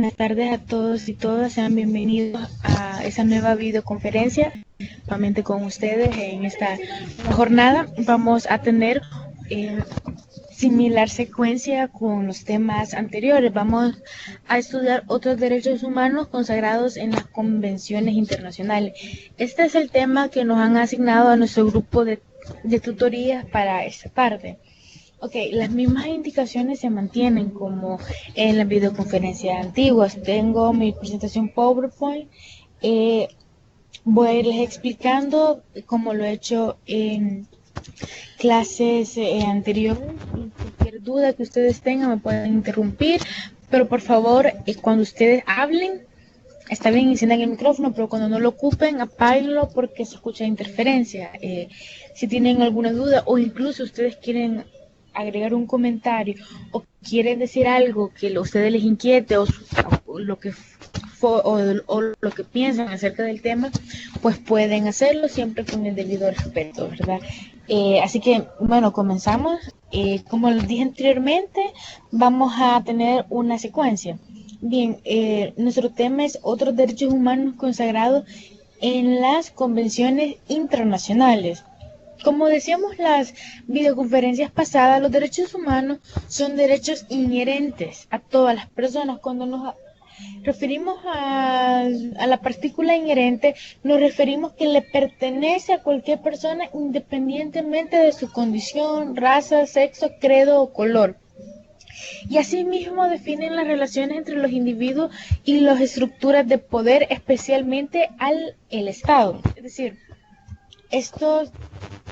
Buenas tardes a todos y todas, sean bienvenidos a esa nueva videoconferencia. Nuevamente con ustedes en esta jornada vamos a tener similar secuencia con los temas anteriores. Vamos a estudiar otros derechos humanos consagrados en las convenciones internacionales. Este es el tema que nos han asignado a nuestro grupo de tutorías para esta tarde. Ok, las mismas indicaciones se mantienen como en las videoconferencias antiguas. Tengo mi presentación PowerPoint. Voy a irles explicando como lo he hecho en clases anteriores. Y cualquier duda que ustedes tengan me pueden interrumpir, pero por favor, cuando ustedes hablen, está bien, enciendan el micrófono, pero cuando no lo ocupen, apáguenlo porque se escucha interferencia. Si tienen alguna duda o incluso ustedes quieren agregar un comentario o quieren decir algo que a ustedes les inquiete o lo que o lo que piensan acerca del tema, pues pueden hacerlo siempre con el debido respeto, ¿verdad? Así que, bueno, comenzamos. Como les dije anteriormente, vamos a tener una secuencia. Bien, nuestro tema es otros derechos humanos consagrados en las convenciones internacionales. Como decíamos las videoconferencias pasadas, los derechos humanos son derechos inherentes a todas las personas. Cuando nos referimos a la partícula inherente, nos referimos que le pertenece a cualquier persona independientemente de su condición, raza, sexo, credo o color. Y asimismo definen las relaciones entre los individuos y las estructuras de poder, especialmente el Estado. Es decir, estos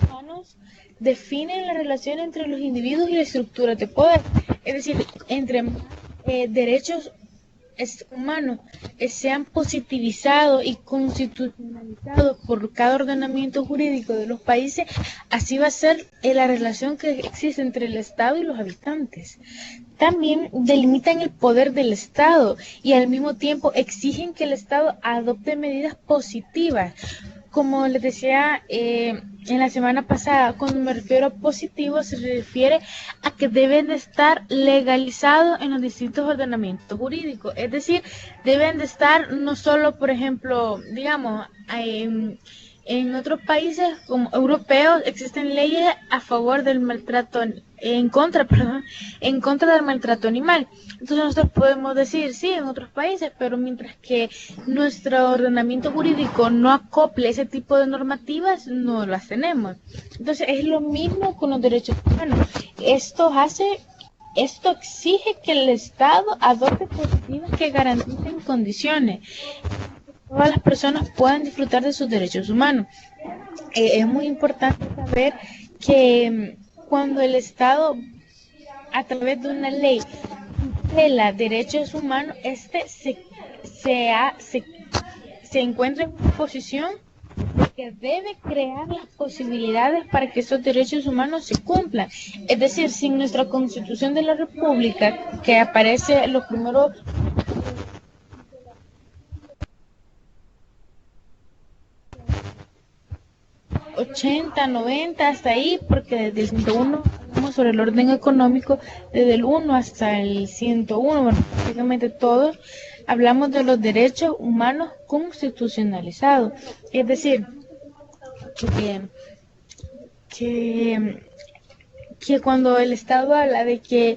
humanos definen la relación entre los individuos y las estructuras de poder. Es decir, entre derechos humanos sean positivizados y constitucionalizados por cada ordenamiento jurídico de los países, así va a ser la relación que existe entre el Estado y los habitantes. También delimitan el poder del Estado y al mismo tiempo exigen que el Estado adopte medidas positivas. Como les decía en la semana pasada, cuando me refiero a positivo, se refiere a que deben de estar legalizados en los distintos ordenamientos jurídicos. Es decir, deben de estar no solo, por ejemplo, digamos, en otros países como europeos existen leyes a favor del maltrato, en contra del maltrato animal. Entonces nosotros podemos decir, sí, en otros países, pero mientras que nuestro ordenamiento jurídico no acople ese tipo de normativas, no las tenemos. Entonces es lo mismo con los derechos humanos. Esto exige que el Estado adopte políticas que garanticen condiciones todas las personas puedan disfrutar de sus derechos humanos. Es muy importante saber que cuando el Estado, a través de una ley, tutela derechos humanos, se encuentra en una posición de que debe crear las posibilidades para que esos derechos humanos se cumplan. Es decir, sin nuestra Constitución de la República, que aparece en los primeros 80, 90, hasta ahí, porque desde el 101 hablamos sobre el orden económico, desde el 1 hasta el 101, bueno, prácticamente todos hablamos de los derechos humanos constitucionalizados. Es decir, que, que, que cuando el Estado habla de que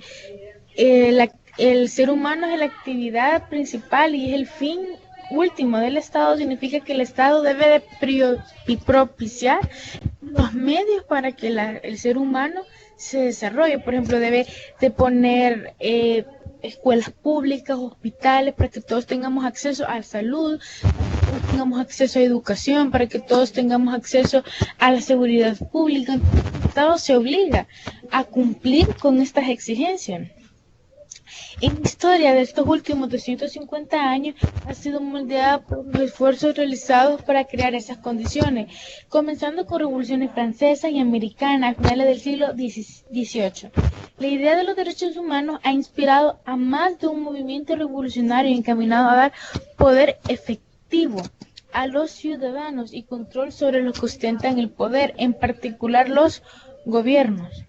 el ser humano es la actividad principal y es el fin último del Estado, significa que el Estado debe de propiciar los medios para que el ser humano se desarrolle. Por ejemplo, debe de poner escuelas públicas, hospitales, para que todos tengamos acceso a salud, para que todos tengamos acceso a educación, para que todos tengamos acceso a la seguridad pública. El Estado se obliga a cumplir con estas exigencias. En la historia de estos últimos 250 años ha sido moldeada por los esfuerzos realizados para crear esas condiciones, comenzando con revoluciones francesas y americanas a finales del siglo XVIII. La idea de los derechos humanos ha inspirado a más de un movimiento revolucionario encaminado a dar poder efectivo a los ciudadanos y control sobre los que ostentan el poder, en particular los gobiernos.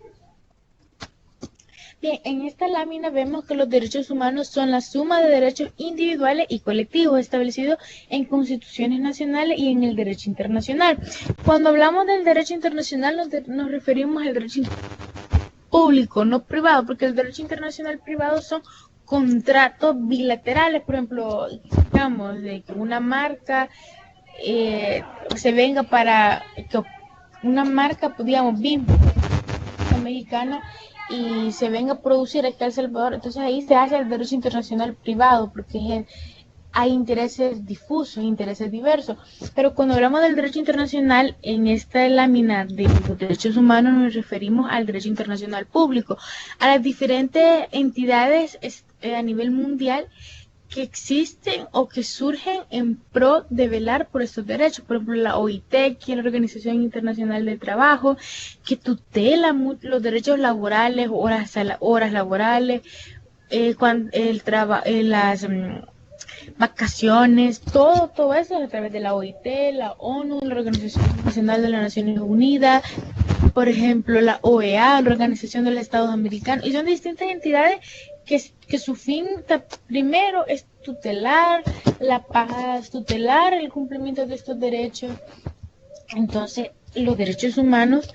Bien, en esta lámina vemos que los derechos humanos son la suma de derechos individuales y colectivos establecidos en constituciones nacionales y en el derecho internacional. Cuando hablamos del derecho internacional nos referimos al derecho público, no privado, porque el derecho internacional privado son contratos bilaterales, por ejemplo, digamos, de que una marca se venga para que una marca, digamos, Bimbo, mexicana, y se venga a producir aquí a El Salvador, entonces ahí se hace el derecho internacional privado, porque hay intereses difusos, intereses diversos. Pero cuando hablamos del derecho internacional, en esta lámina de los derechos humanos nos referimos al derecho internacional público, a las diferentes entidades a nivel mundial que existen o que surgen en pro de velar por estos derechos. Por ejemplo, la OIT, que es la Organización Internacional del Trabajo, que tutela los derechos laborales, horas laborales, las vacaciones, todo eso a través de la OIT, la ONU, la Organización Nacional de las Naciones Unidas, por ejemplo, la OEA, la Organización de los Estados Americanos, y son distintas entidades que su fin primero es tutelar la paz, tutelar el cumplimiento de estos derechos. Entonces, los derechos humanos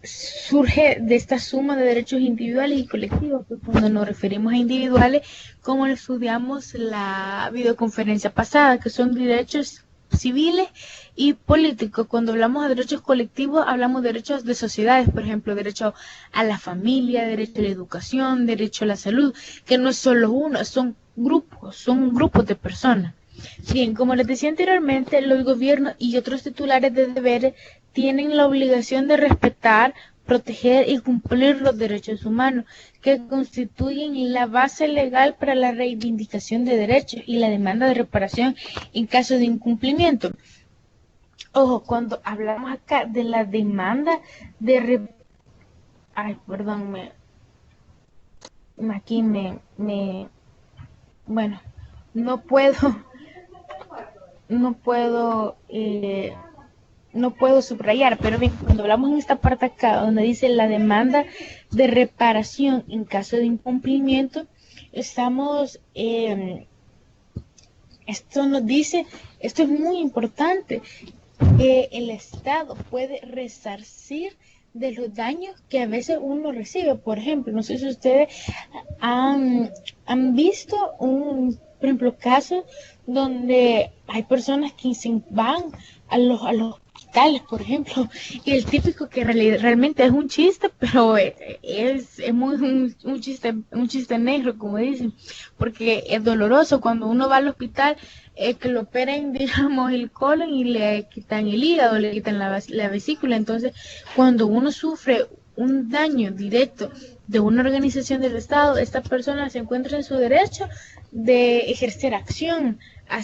surge de esta suma de derechos individuales y colectivos, pues cuando nos referimos a individuales, como lo estudiamos la videoconferencia pasada, que son derechos civiles y políticos. Cuando hablamos de derechos colectivos, hablamos de derechos de sociedades, por ejemplo, derecho a la familia, derecho a la educación, derecho a la salud, que no es solo uno, son grupos de personas. Bien, como les decía anteriormente, los gobiernos y otros titulares de deberes tienen la obligación de respetar, proteger y cumplir los derechos humanos, que constituyen la base legal para la reivindicación de derechos y la demanda de reparación en caso de incumplimiento. Ojo, cuando hablamos acá de la demanda de bueno, no puedo no puedo no puedo subrayar, pero bien, cuando hablamos en esta parte acá, donde dice la demanda de reparación en caso de incumplimiento, estamos, esto nos dice, esto es muy importante, que el Estado puede resarcir de los daños que a veces uno recibe. Por ejemplo, no sé si ustedes han visto por ejemplo, casos donde hay personas que se van a los hospitales, por ejemplo, y el típico que realmente es un chiste, pero es muy un chiste negro, como dicen, porque es doloroso cuando uno va al hospital, que lo operen, digamos, el colon y le quitan el hígado, le quitan la vesícula. Entonces, cuando uno sufre un daño directo de una organización del Estado, esta persona se encuentra en su derecho de ejercer acción,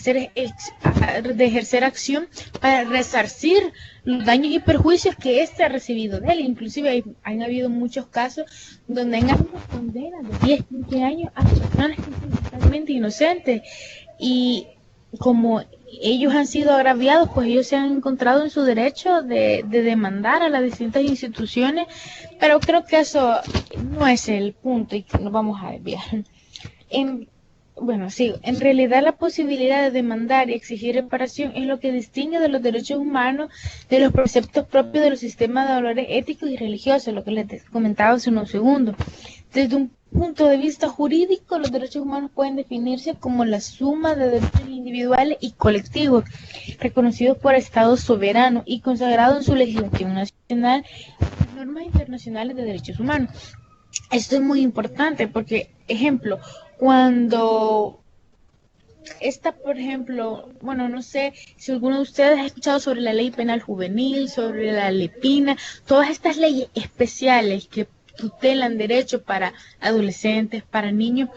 de ejercer acción para resarcir los daños y perjuicios que éste ha recibido de él. Inclusive han habido muchos casos donde han habido condenas de 10, 15 años a personas que son totalmente inocentes, y como ellos han sido agraviados, pues ellos se han encontrado en su derecho de demandar a las distintas instituciones, pero creo que eso no es el punto y que nos vamos a desviar. Bueno, sí, en realidad la posibilidad de demandar y exigir reparación es lo que distingue de los derechos humanos de los preceptos propios de los sistemas de valores éticos y religiosos, lo que les comentaba hace unos segundos. Desde un punto de vista jurídico, los derechos humanos pueden definirse como la suma de derechos individuales y colectivos, reconocidos por estados soberanos y consagrados en su legislación nacional y normas internacionales de derechos humanos. Esto es muy importante porque, ejemplo, cuando por ejemplo, bueno, no sé si alguno de ustedes ha escuchado sobre la ley penal juvenil, sobre la LEPINA, todas estas leyes especiales que tutelan derechos para adolescentes, para niños,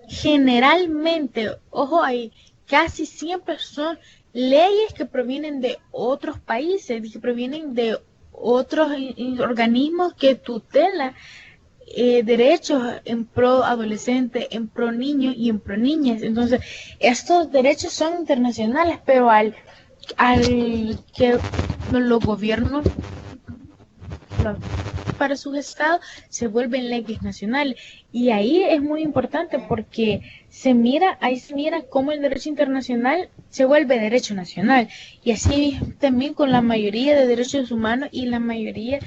generalmente, ojo ahí, casi siempre son leyes que provienen de otros países, que provienen de otros organismos que tutelan derechos en pro adolescentes, en pro niños y en pro niñas. Entonces, estos derechos son internacionales, pero al que los gobiernos para sus estados se vuelven leyes nacionales. Y ahí es muy importante porque ahí se mira cómo el derecho internacional se vuelve derecho nacional. Y así también con la mayoría de derechos humanos y la mayoría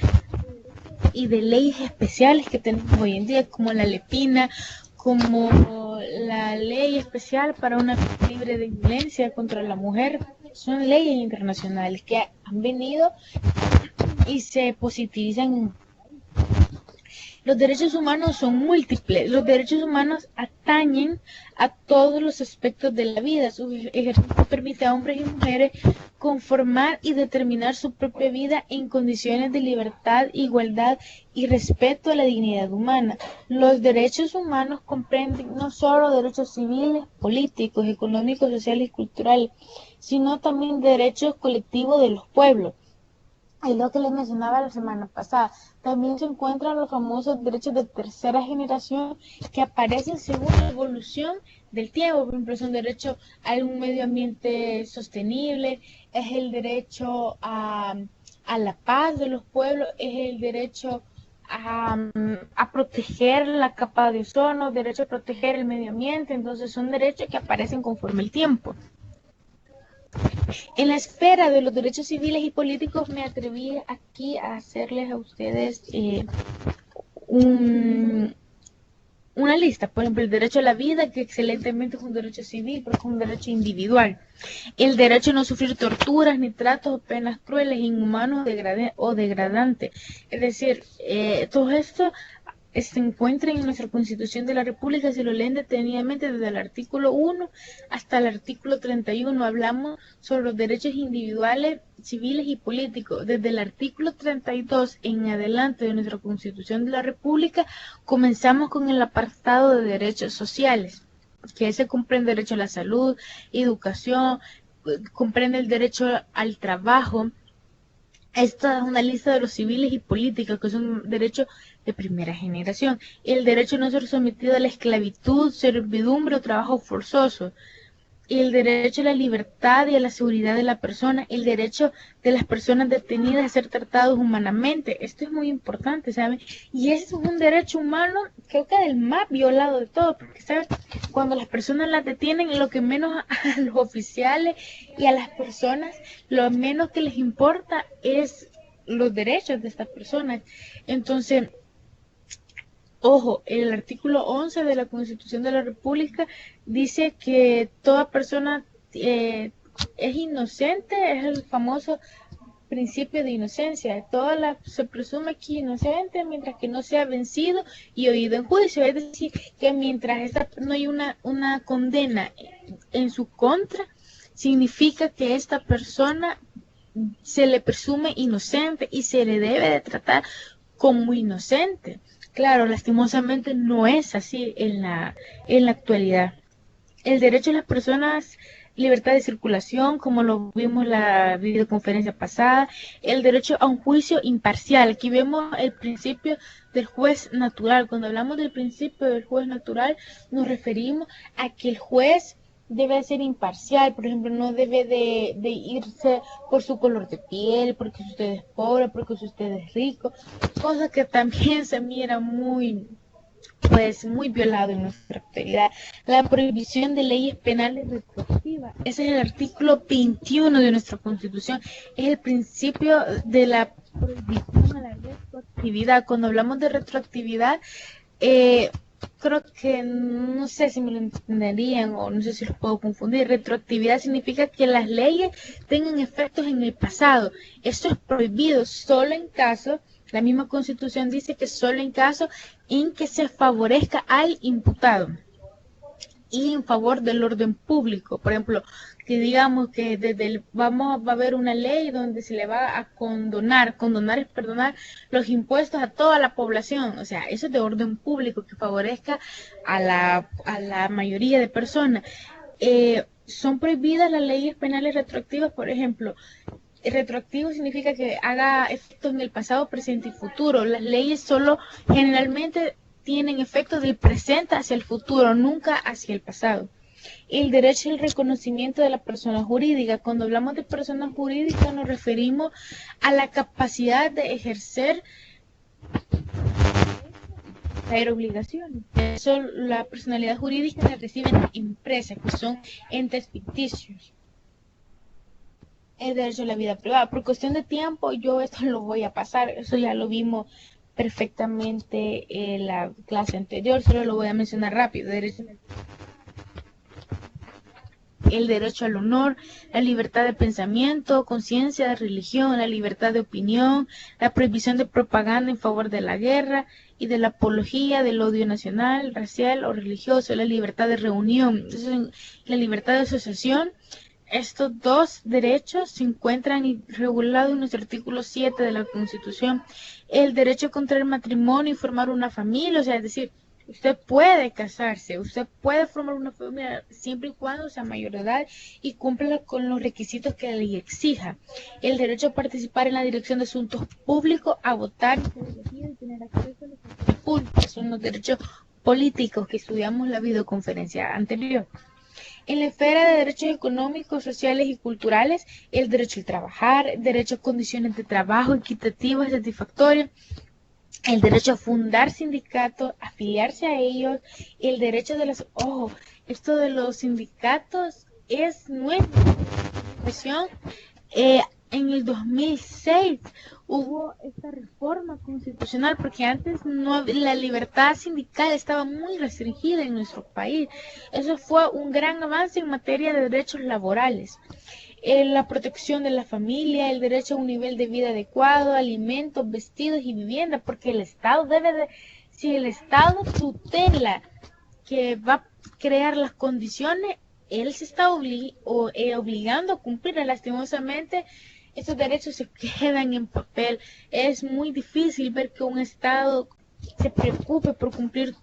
y de leyes especiales que tenemos hoy en día, como la Lepina, como la ley especial para una vida libre de violencia contra la mujer. Son leyes internacionales que han venido y se positivizan. Los derechos humanos son múltiples. Los derechos humanos atañen a todos los aspectos de la vida. Su ejercicio permite a hombres y mujeres conformar y determinar su propia vida en condiciones de libertad, igualdad y respeto a la dignidad humana. Los derechos humanos comprenden no solo derechos civiles, políticos, económicos, sociales y culturales, sino también derechos colectivos de los pueblos. Es lo que les mencionaba la semana pasada. También se encuentran los famosos derechos de tercera generación que aparecen según la evolución del tiempo. Por ejemplo, son derechos a un medio ambiente sostenible, es el derecho a la paz de los pueblos, es el derecho a proteger la capa de ozono, derecho a proteger el medio ambiente. Entonces son derechos que aparecen conforme el tiempo. En la esfera de los derechos civiles y políticos me atreví aquí a hacerles a ustedes una lista. Por ejemplo, el derecho a la vida, que excelentemente es un derecho civil, pero es un derecho individual. El derecho a no sufrir torturas, ni tratos o penas crueles, inhumanos o degradantes. Es decir, todo esto se encuentra en nuestra Constitución de la República. Si lo leen detenidamente desde el artículo 1 hasta el artículo 31, hablamos sobre los derechos individuales, civiles y políticos. Desde el artículo 32 en adelante de nuestra Constitución de la República, comenzamos con el apartado de derechos sociales, que se comprende el derecho a la salud, educación, comprende el derecho al trabajo. Esta es una lista de los civiles y políticos, que son derechos de primera generación. El derecho a no ser sometido a la esclavitud, servidumbre o trabajo forzoso. El derecho a la libertad y a la seguridad de la persona. El derecho de las personas detenidas a ser tratados humanamente. Esto es muy importante, ¿saben? Y ese es un derecho humano, creo que el más violado de todo, porque, ¿saben? Cuando las personas las detienen, lo que menos a los oficiales y a las personas, lo menos que les importa es los derechos de estas personas. Entonces, ojo, el artículo 11 de la Constitución de la República dice que toda persona es inocente, es el famoso principio de inocencia. Se presume aquí inocente mientras que no sea vencido y oído en juicio. Es decir, que mientras no hay una condena en su contra, significa que esta persona se le presume inocente y se le debe de tratar como inocente. Claro, lastimosamente no es así en la actualidad. El derecho de las personas, libertad de circulación, como lo vimos en la videoconferencia pasada, el derecho a un juicio imparcial. Aquí vemos el principio del juez natural. Cuando hablamos del principio del juez natural, nos referimos a que el juez debe ser imparcial. Por ejemplo, no debe de irse por su color de piel, porque si usted es pobre, porque si usted es rico, cosa que también se mira muy violado en nuestra actualidad. La prohibición de leyes penales retroactivas. Ese es el artículo 21 de nuestra Constitución. Es el principio de la prohibición a la retroactividad. Cuando hablamos de retroactividad, creo que no sé si me lo entenderían o no sé si los puedo confundir. Retroactividad significa que las leyes tengan efectos en el pasado. Esto es prohibido solo en caso, la misma Constitución dice que solo en caso en que se favorezca al imputado y en favor del orden público. Por ejemplo, que digamos que va a haber una ley donde se le va a condonar es perdonar los impuestos a toda la población. O sea, eso es de orden público, que favorezca a la mayoría de personas. Son prohibidas las leyes penales retroactivas. Por ejemplo, retroactivo significa que haga efectos en el pasado, presente y futuro. Las leyes solo generalmente tienen efectos del presente hacia el futuro, nunca hacia el pasado. El derecho al reconocimiento de la persona jurídica. Cuando hablamos de persona jurídica nos referimos a la capacidad de ejercer traer obligaciones. Eso la personalidad jurídica la reciben empresas, que son entes ficticios. El derecho a la vida privada. Por cuestión de tiempo, yo esto lo voy a pasar. Eso ya lo vimos perfectamente en la clase anterior. Solo lo voy a mencionar rápido. El derecho al honor, la libertad de pensamiento, conciencia, de religión, la libertad de opinión, la prohibición de propaganda en favor de la guerra y de la apología del odio nacional, racial o religioso, la libertad de reunión, la libertad de asociación. Estos dos derechos se encuentran regulados en nuestro artículo 7 de la Constitución. El derecho contra el matrimonio y formar una familia, o sea, es decir, usted puede casarse, usted puede formar una familia siempre y cuando sea mayor de edad y cumpla con los requisitos que la ley exija. El derecho a participar en la dirección de asuntos públicos, a votar y tener acceso a los servicios públicos. Son los derechos políticos que estudiamos en la videoconferencia anterior. En la esfera de derechos económicos, sociales y culturales, el derecho al trabajar, el derecho a condiciones de trabajo equitativas y satisfactorias, el derecho a fundar sindicatos, afiliarse a ellos, el derecho de las... Ojo, esto de los sindicatos es nuestra expresión. En el 2006 hubo esta reforma constitucional porque antes no, la libertad sindical estaba muy restringida en nuestro país. Eso fue un gran avance en materia de derechos laborales. La protección de la familia, el derecho a un nivel de vida adecuado, alimentos, vestidos y vivienda, porque el Estado si el Estado tutela que va a crear las condiciones, él se está obligando a cumplir. Lastimosamente, estos derechos se quedan en papel. Es muy difícil ver que un Estado se preocupe por cumplir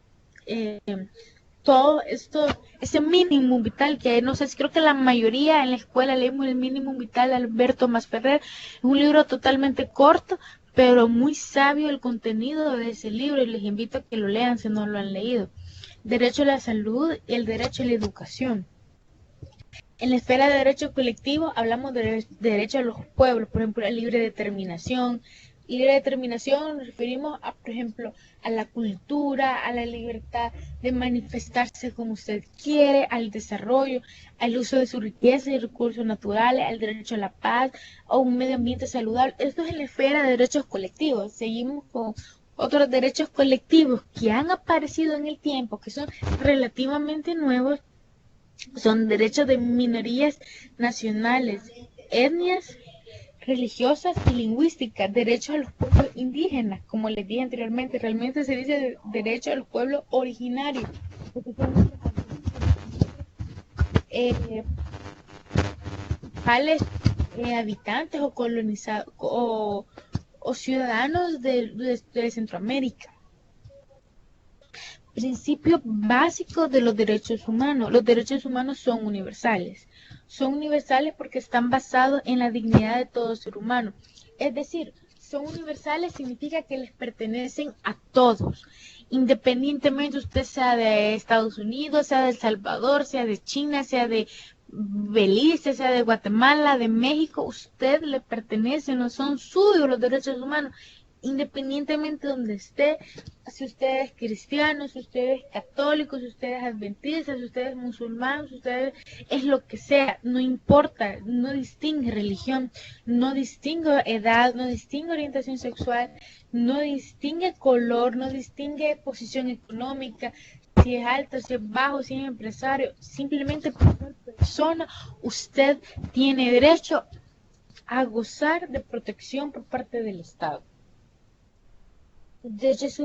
todo esto, ese mínimo vital que no sé, creo que la mayoría en la escuela leemos el mínimo vital de Alberto Masferrer. Es un libro totalmente corto, pero muy sabio el contenido de ese libro y les invito a que lo lean si no lo han leído. Derecho a la salud y el derecho a la educación. En la esfera de derecho colectivo hablamos de derecho a los pueblos, por ejemplo, la libre determinación. Libre determinación nos referimos a, por ejemplo, a la cultura, a la libertad de manifestarse como usted quiere, al desarrollo, al uso de su riqueza y recursos naturales, al derecho a la paz, a un medio ambiente saludable. Esto es en la esfera de derechos colectivos. Seguimos con otros derechos colectivos que han aparecido en el tiempo, que son relativamente nuevos. Son derechos de minorías nacionales, etnias, religiosas y lingüísticas, derechos a los pueblos indígenas, como les dije anteriormente, realmente se dice derecho a los pueblos originarios, porque son habitantes o colonizados o ciudadanos de Centroamérica. Principio básico de los derechos humanos. Los derechos humanos son universales. Son universales porque están basados en la dignidad de todo ser humano. Es decir, son universales significa que les pertenecen a todos. Independientemente usted sea de Estados Unidos, sea de El Salvador, sea de China, sea de Belice, sea de Guatemala, de México, usted le pertenece, no son suyos los derechos humanos. Independientemente de donde esté, si usted es cristiano, si usted es católico, si usted es adventista, si usted es musulmán, si usted es lo que sea, no importa, no distingue religión, no distingue edad, no distingue orientación sexual, no distingue color, no distingue posición económica, si es alto, si es bajo, si es empresario, simplemente por ser persona, usted tiene derecho a gozar de protección por parte del Estado. Los derechos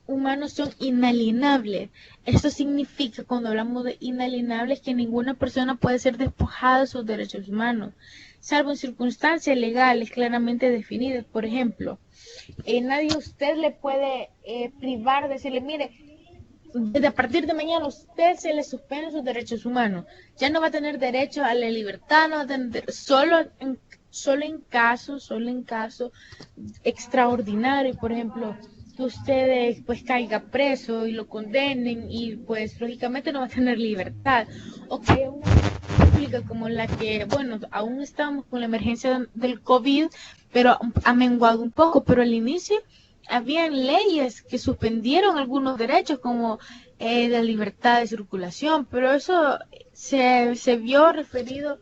humanos son inalienables. Esto significa, cuando hablamos de inalienables, que ninguna persona puede ser despojada de sus derechos humanos, salvo en circunstancias legales claramente definidas. Por ejemplo, nadie a usted le puede privar de decirle, mire, desde a partir de mañana usted se le suspenden sus derechos humanos. Ya no va a tener derecho a la libertad, no va a tener, solo en caso extraordinario, por ejemplo, que usted pues caiga preso y lo condenen y pues lógicamente no va a tener libertad, o que haya una pública como la que, bueno, aún estamos con la emergencia del COVID, pero ha menguado un poco, pero al inicio habían leyes que suspendieron algunos derechos como la libertad de circulación, pero eso se vio referido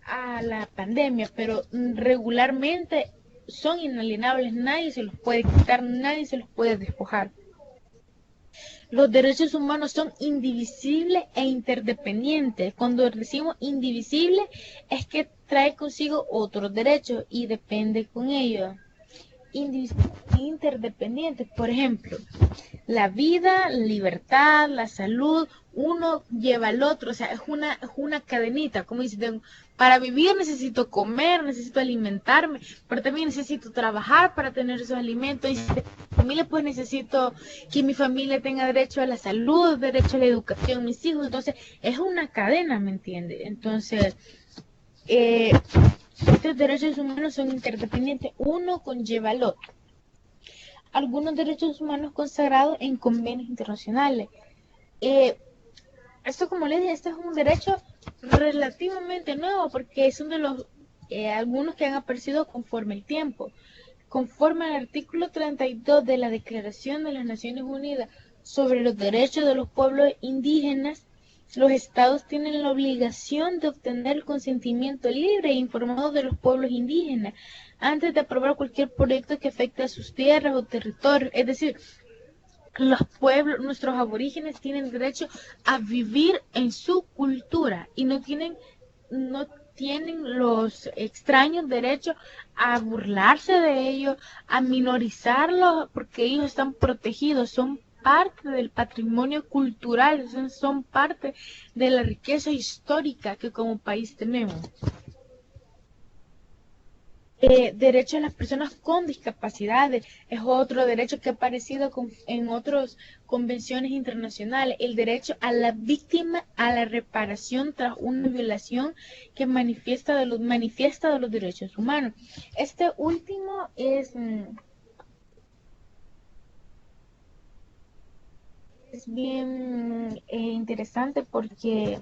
a la pandemia, pero regularmente son inalienables, nadie se los puede quitar, nadie se los puede despojar. Los derechos humanos son indivisibles e interdependientes. Cuando decimos indivisible es que trae consigo otros derechos y depende con ellos. Indivisibles e interdependientes, por ejemplo, la vida, la libertad, la salud, uno lleva al otro, o sea, es una cadenita, como dice, para vivir necesito comer, necesito alimentarme, pero también necesito trabajar para tener esos alimentos, y si tengo familia, pues necesito que mi familia tenga derecho a la salud, derecho a la educación, mis hijos, entonces es una cadena, ¿me entiende? Entonces, estos derechos humanos son interdependientes, uno conlleva al otro. Algunos derechos humanos consagrados en convenios internacionales. Esto, como les dije, este es un derecho relativamente nuevo porque son de los algunos que han aparecido conforme el tiempo. Conforme al artículo 32 de la Declaración de las Naciones Unidas sobre los Derechos de los Pueblos Indígenas, los estados tienen la obligación de obtener el consentimiento libre e informado de los pueblos indígenas antes de aprobar cualquier proyecto que afecte a sus tierras o territorios. Es decir, los pueblos, nuestros aborígenes tienen derecho a vivir en su cultura y no tienen los extraños derecho a burlarse de ellos, a minorizarlos, porque ellos están protegidos, son parte del patrimonio cultural, son parte de la riqueza histórica que como país tenemos. Derecho a las personas con discapacidades es otro derecho que ha aparecido en otras convenciones internacionales. El derecho a la víctima a la reparación tras una violación que manifiesta de los derechos humanos. Este último es bien interesante porque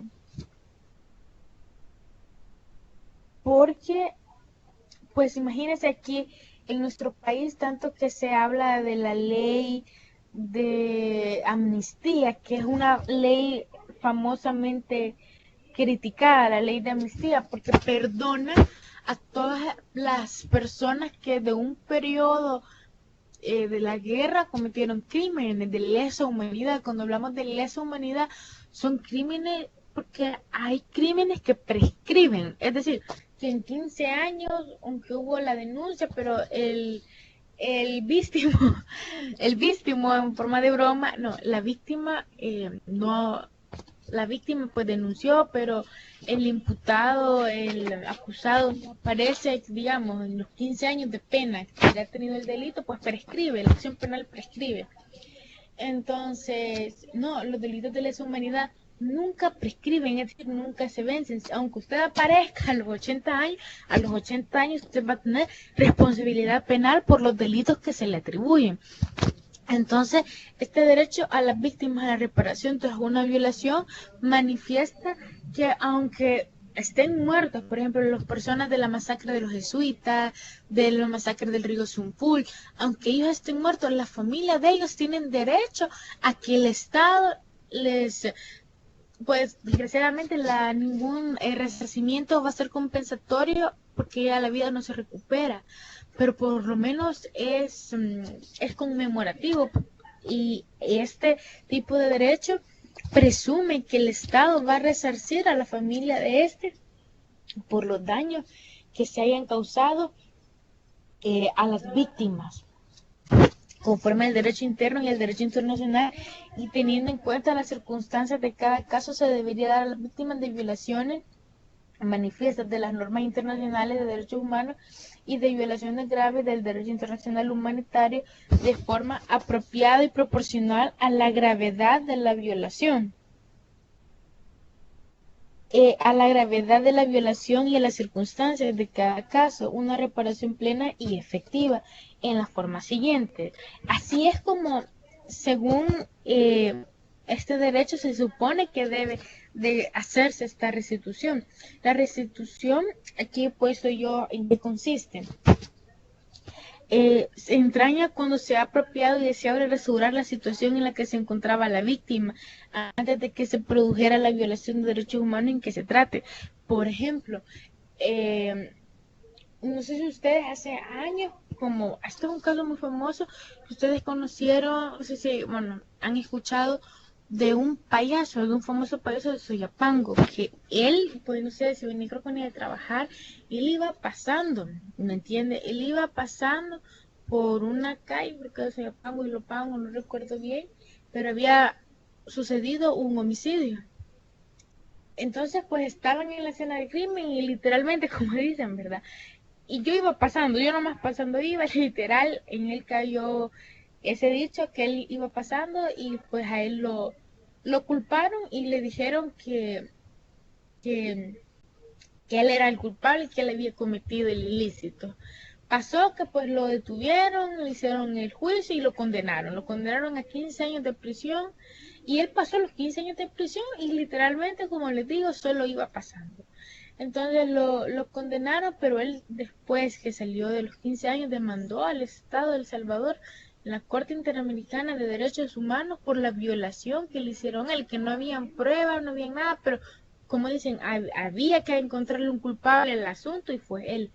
pues imagínense aquí en nuestro país tanto que se habla de la ley de amnistía, que es una ley famosamente criticada, la ley de amnistía, porque perdona a todas las personas que de un periodo de la guerra cometieron crímenes de lesa humanidad. Cuando hablamos de lesa humanidad, son crímenes porque hay crímenes que prescriben, es decir, que en 15 años, aunque hubo la denuncia, pero el víctimo, el víctimo en forma de broma, no, la víctima no, la víctima pues denunció, pero el imputado, el acusado no aparece, digamos, en los 15 años de pena que ha tenido el delito, pues prescribe, la acción penal prescribe. Entonces, no, los delitos de lesa humanidad nunca prescriben, es decir, nunca se vencen. Aunque usted aparezca a los 80 años, a los 80 años usted va a tener responsabilidad penal por los delitos que se le atribuyen. Entonces, este derecho a las víctimas a la reparación tras una violación manifiesta que aunque estén muertos, por ejemplo, las personas de la masacre de los jesuitas, de la masacre del río Zumpul, aunque ellos estén muertos, la familia de ellos tienen derecho a que el Estado les, pues desgraciadamente ningún resarcimiento va a ser compensatorio porque ya la vida no se recupera, pero por lo menos es conmemorativo y este tipo de derecho presume que el Estado va a resarcir a la familia de por los daños que se hayan causado a las víctimas, conforme al derecho interno y al derecho internacional, y teniendo en cuenta las circunstancias de cada caso, se debería dar a las víctimas de violaciones manifiestas de las normas internacionales de derechos humanos y de violaciones graves del derecho internacional humanitario de forma apropiada y proporcional a la gravedad de la violación. A la gravedad de la violación y a las circunstancias de cada caso, una reparación plena y efectiva en la forma siguiente. Así es como, según este derecho, se supone que debe de hacerse esta restitución. La restitución, aquí he puesto yo en qué consiste. se entraña cuando se ha apropiado y deseado restaurar la situación en la que se encontraba la víctima antes de que se produjera la violación de derechos humanos en que se trate. Por ejemplo, eh, no sé si ustedes hace años, como este es un caso muy famoso, que ustedes conocieron, no sé si, bueno, han escuchado de un payaso, de un famoso payaso de Soyapango, que él, pues no sé, si venía creo que venía de trabajar, y él iba pasando, ¿me entiende? Él iba pasando por una calle, porque de Soyapango y Lopango, no recuerdo bien, pero había sucedido un homicidio. Entonces, pues estaban en la escena del crimen y literalmente, como dicen, ¿verdad? Y yo iba pasando, yo nomás pasando iba, literal, en él cayó ese dicho que él iba pasando y pues a él lo culparon y le dijeron que, que él era el culpable y que él había cometido el ilícito. Pasó que pues lo detuvieron, le hicieron el juicio y lo condenaron a 15 años de prisión y él pasó los 15 años de prisión y literalmente, como les digo, solo iba pasando. Entonces lo condenaron, pero él después que salió de los 15 años demandó al Estado de El Salvador en la Corte Interamericana de Derechos Humanos por la violación que le hicieron a él, que no habían pruebas, no había nada, pero como dicen, había que encontrarle un culpable al asunto y fue él.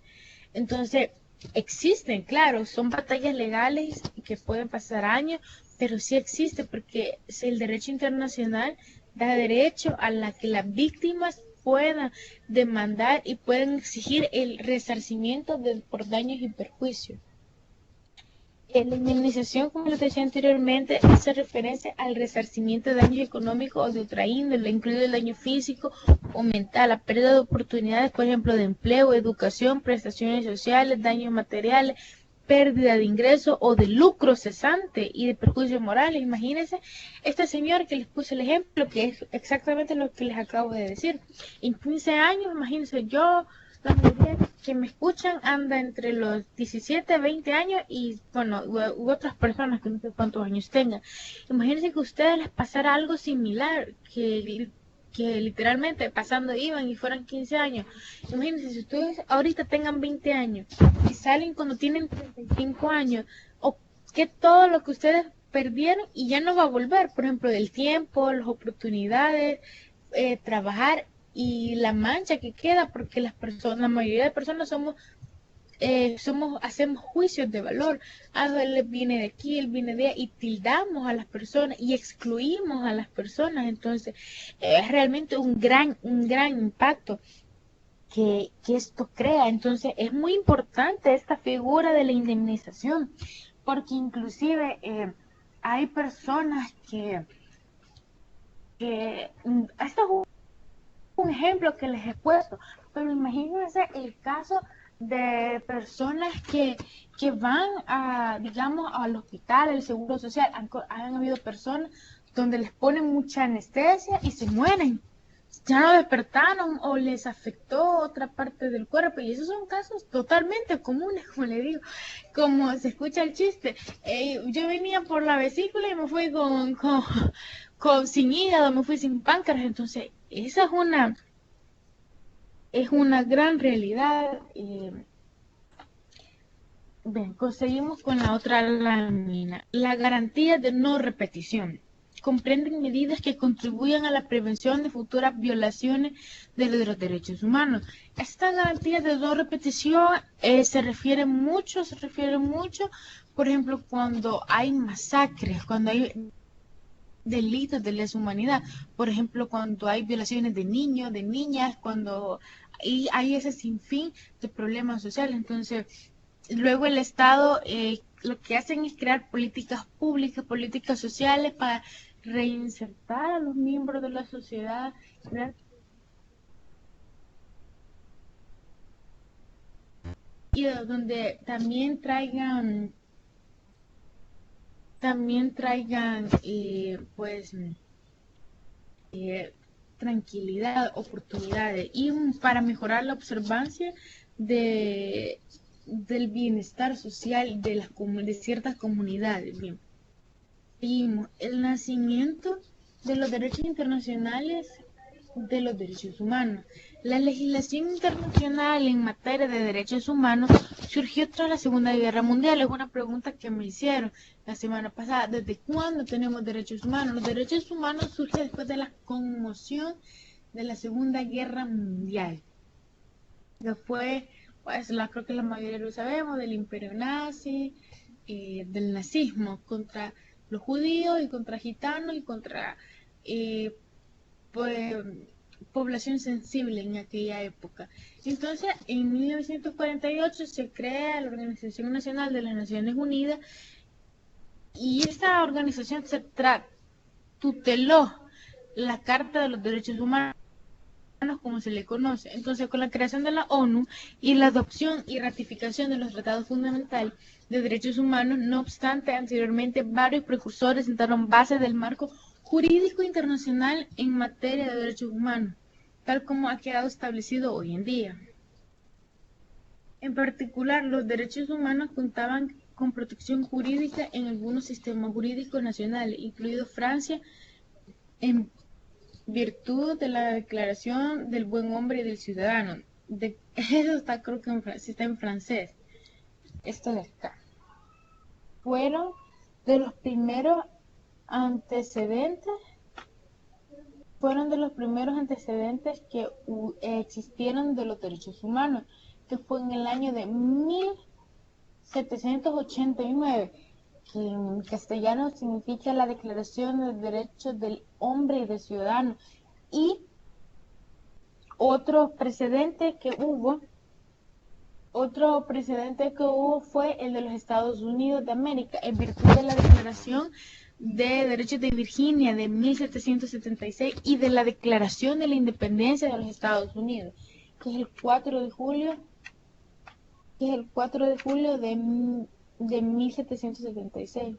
Entonces, existen, claro, son batallas legales que pueden pasar años, pero sí existe porque si el derecho internacional da derecho a la que las víctimas puedan demandar y pueden exigir el resarcimiento por daños y perjuicios. La indemnización, como les decía anteriormente, hace referencia al resarcimiento de daños económicos o de otra índole, incluido el daño físico o mental, la pérdida de oportunidades, por ejemplo, de empleo, educación, prestaciones sociales, daños materiales, pérdida de ingreso o de lucro cesante y de perjuicios morales. Imagínense este señor que les puse el ejemplo, que es exactamente lo que les acabo de decir. En 15 años, imagínense yo, la mayoría que me escuchan anda entre los 17, 20 años y, bueno, u otras personas que no sé cuántos años tengan. Imagínense que a ustedes les pasara algo similar, que literalmente pasando iban y fueran 15 años. Imagínense si ustedes ahorita tengan 20 años y salen cuando tienen 35 años, o que todo lo que ustedes perdieron y ya no va a volver, por ejemplo, del tiempo, las oportunidades, trabajar y la mancha que queda, porque las personas, la mayoría de personas hacemos juicios de valor. Ah, él viene de aquí, él viene de allá, y tildamos a las personas y excluimos a las personas. Entonces, es realmente un gran impacto que esto crea. Entonces, es muy importante esta figura de la indemnización, porque inclusive hay personas esto es un ejemplo que les he puesto, pero imagínense el caso de personas que van a, digamos, al hospital, el seguro social, han habido personas donde les ponen mucha anestesia y se mueren. Ya no despertaron o les afectó otra parte del cuerpo y esos son casos totalmente comunes, como le digo, como se escucha el chiste. Yo venía por la vesícula y me fui con sin hígado, me fui sin páncreas, entonces esa es una gran realidad. Bien, conseguimos con la otra lámina. La garantía de no repetición. Comprenden medidas que contribuyan a la prevención de futuras violaciones de los derechos humanos. Esta garantía de no repetición se refiere mucho, por ejemplo, cuando hay masacres, cuando hay delitos de lesa humanidad, por ejemplo, cuando hay violaciones de niños, de niñas, cuando hay ese sinfín de problemas sociales. Entonces, luego el Estado lo que hacen es crear políticas públicas, políticas sociales para reinsertar a los miembros de la sociedad, crear y donde también traigan pues eh, tranquilidad, oportunidades y para mejorar la observancia de, del bienestar social de ciertas comunidades. Bien. Y el nacimiento de los derechos internacionales de los derechos humanos. La legislación internacional en materia de derechos humanos surgió tras la Segunda Guerra Mundial. Es una pregunta que me hicieron la semana pasada. ¿Desde cuándo tenemos derechos humanos? Los derechos humanos surgen después de la conmoción de la Segunda Guerra Mundial. Que fue, pues creo que la mayoría lo sabemos, del imperio nazi, del nazismo, contra los judíos y contra gitanos y contra pues, población sensible en aquella época. Entonces, en 1948 se crea la Organización Nacional de las Naciones Unidas y esta organización se tuteló la Carta de los Derechos Humanos, como se le conoce. Entonces, con la creación de la ONU y la adopción y ratificación de los tratados fundamentales de derechos humanos, no obstante, anteriormente varios precursores sentaron bases del marco jurídico internacional en materia de derechos humanos, tal como ha quedado establecido hoy en día. En particular, los derechos humanos contaban con protección jurídica en algunos sistemas jurídicos nacionales, incluido Francia, en virtud de la Declaración del Buen Hombre y del Ciudadano. Eso está, creo que está en francés. Esto de acá. Fueron de los primeros antecedentes que existieron de los derechos humanos, que fue en el año de 1789, que en castellano significa la Declaración de Derechos del Hombre y del Ciudadano. Y otro precedente que hubo fue el de los Estados Unidos de América, en virtud de la Declaración de Derechos de Virginia de 1776 y de la Declaración de la Independencia de los Estados Unidos, que es el 4 de julio de 1776.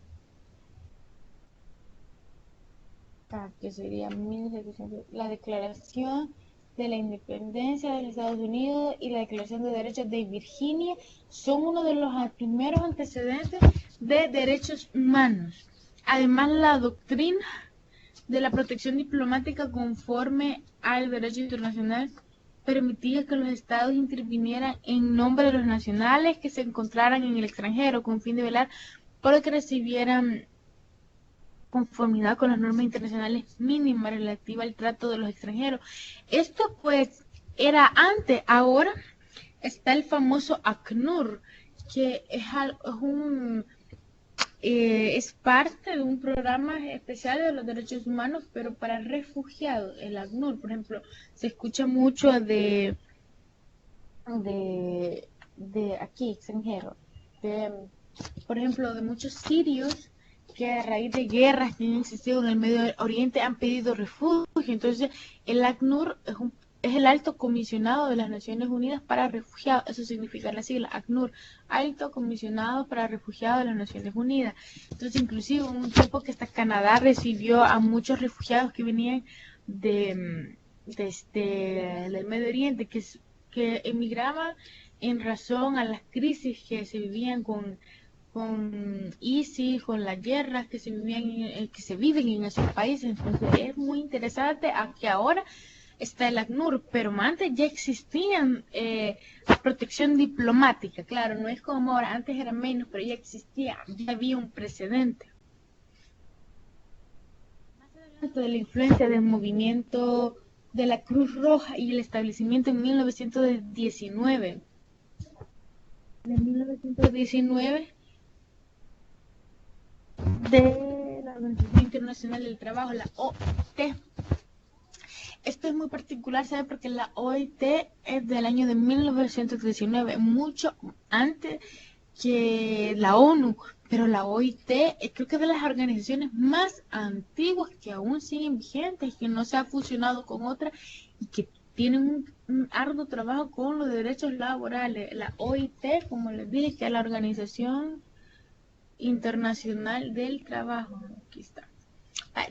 Que sería 1700, la Declaración de la Independencia de los Estados Unidos y la Declaración de Derechos de Virginia son uno de los primeros antecedentes de derechos humanos. Además, la doctrina de la protección diplomática conforme al derecho internacional permitía que los estados intervinieran en nombre de los nacionales que se encontraran en el extranjero con fin de velar por que recibieran conformidad con las normas internacionales mínimas relativas al trato de los extranjeros. Esto pues era antes. Ahora está el famoso ACNUR, que es parte de un programa especial de los derechos humanos, pero para refugiados. El ACNUR, por ejemplo, se escucha mucho de aquí, extranjero, por ejemplo, de muchos sirios que a raíz de guerras que han existido en el Medio Oriente han pedido refugio. Entonces, el ACNUR es el alto comisionado de las Naciones Unidas para refugiados. Eso significa la sigla ACNUR, alto comisionado para refugiados de las Naciones Unidas. Entonces, inclusive en un tiempo que hasta Canadá recibió a muchos refugiados que venían del Medio Oriente, que emigraban en razón a las crisis que se vivían con ISIS, con las guerras que se viven en esos países. Entonces es muy interesante que ahora está el ACNUR, pero antes ya existían protección diplomática. Claro, no es como ahora, antes era menos, pero ya existía, ya había un precedente. Más adelante, de la influencia del movimiento de la Cruz Roja y el establecimiento en 1919 de la Organización Internacional del Trabajo, la OIT. Esto es muy particular, ¿sabe? Porque la OIT es del año de 1919, mucho antes que la ONU, pero la OIT creo que es de las organizaciones más antiguas que aún siguen vigentes, que no se ha fusionado con otras y que tienen un arduo trabajo con los derechos laborales. La OIT, como les dije, que es la Organización Internacional del Trabajo. Aquí está.